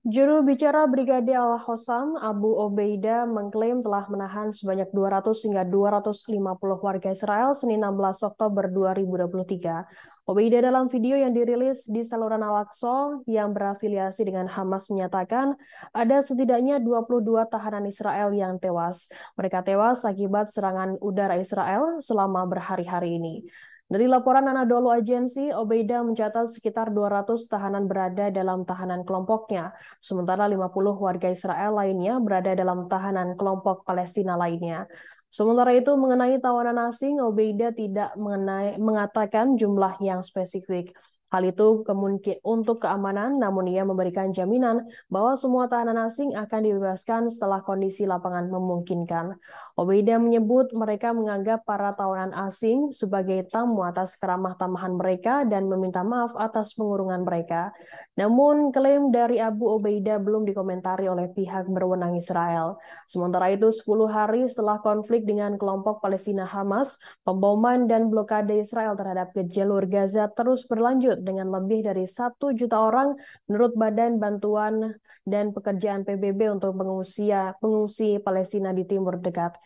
Juru bicara Brigade Al-Hossam, Abu Obeida, mengklaim telah menahan sebanyak 200 hingga 250 warga Israel Senin 16 Oktober 2023. Obeida dalam video yang dirilis di saluran Al-Aqsa yang berafiliasi dengan Hamas menyatakan ada setidaknya 22 tahanan Israel yang tewas. Mereka tewas akibat serangan udara Israel selama berhari-hari ini. Dari laporan Anadolu Agency, Obeida mencatat sekitar 200 tahanan berada dalam tahanan kelompoknya, sementara 50 warga Israel lainnya berada dalam tahanan kelompok Palestina lainnya. Sementara itu, mengenai tawanan asing, Obeida tidak mengatakan jumlah yang spesifik. Hal itu untuk keamanan, namun ia memberikan jaminan bahwa semua tahanan asing akan dibebaskan setelah kondisi lapangan memungkinkan. Obeida menyebut mereka menganggap para tawanan asing sebagai tamu atas keramah tamahan mereka dan meminta maaf atas pengurungan mereka. Namun, klaim dari Abu Obeida belum dikomentari oleh pihak berwenang Israel. Sementara itu, 10 hari setelah konflik dengan kelompok Palestina Hamas, pemboman dan blokade Israel terhadap ke jalur Gaza terus berlanjut dengan lebih dari 1 juta orang menurut Badan Bantuan dan Pekerjaan PBB untuk pengungsi Palestina di Timur Dekat.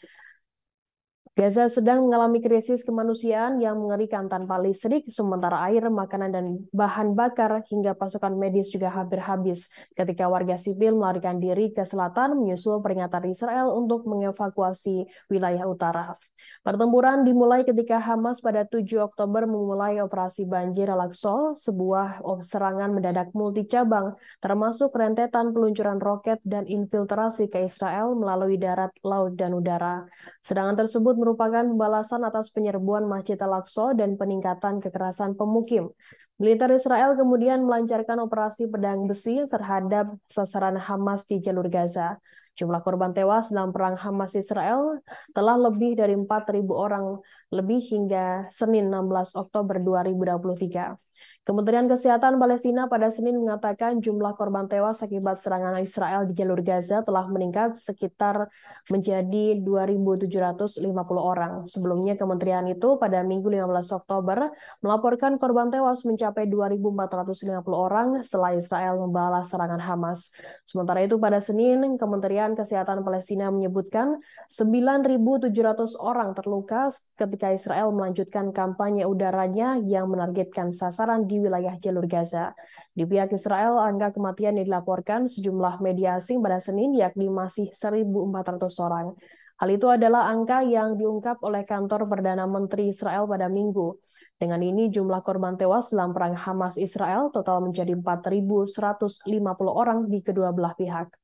Gaza sedang mengalami krisis kemanusiaan yang mengerikan tanpa listrik, sementara air, makanan, dan bahan bakar hingga pasukan medis juga hampir habis ketika warga sipil melarikan diri ke selatan menyusul peringatan Israel untuk mengevakuasi wilayah utara. Pertempuran dimulai ketika Hamas pada 7 Oktober memulai operasi Banjir Al-Aqsa, sebuah serangan mendadak multicabang, termasuk rentetan peluncuran roket dan infiltrasi ke Israel melalui darat, laut, dan udara. Serangan tersebut merupakan pembalasan atas penyerbuan Masjid Al-Aqsa dan peningkatan kekerasan pemukim. Militer Israel kemudian melancarkan operasi pedang besi terhadap sasaran Hamas di jalur Gaza. Jumlah korban tewas dalam perang Hamas-Israel telah lebih dari 4.000 orang lebih hingga Senin 16 Oktober 2023. Kementerian Kesehatan Palestina pada Senin mengatakan jumlah korban tewas akibat serangan Israel di jalur Gaza telah meningkat sekitar menjadi 2.750 orang. Sebelumnya kementerian itu pada Minggu 15 Oktober melaporkan korban tewas mencapai 2.450 orang setelah Israel membalas serangan Hamas. Sementara itu pada Senin, Kementerian Kesehatan Palestina menyebutkan 9.700 orang terluka ketika Israel melanjutkan kampanye udaranya yang menargetkan sasaran di wilayah jalur Gaza. Di pihak Israel, angka kematian yang dilaporkan sejumlah media asing pada Senin yakni masih 1.400 orang. Hal itu adalah angka yang diungkap oleh kantor Perdana Menteri Israel pada Minggu. Dengan ini, jumlah korban tewas dalam perang Hamas-Israel total menjadi 4.150 orang di kedua belah pihak.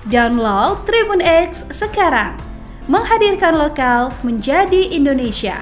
Download Tribun X sekarang, menghadirkan lokal menjadi Indonesia.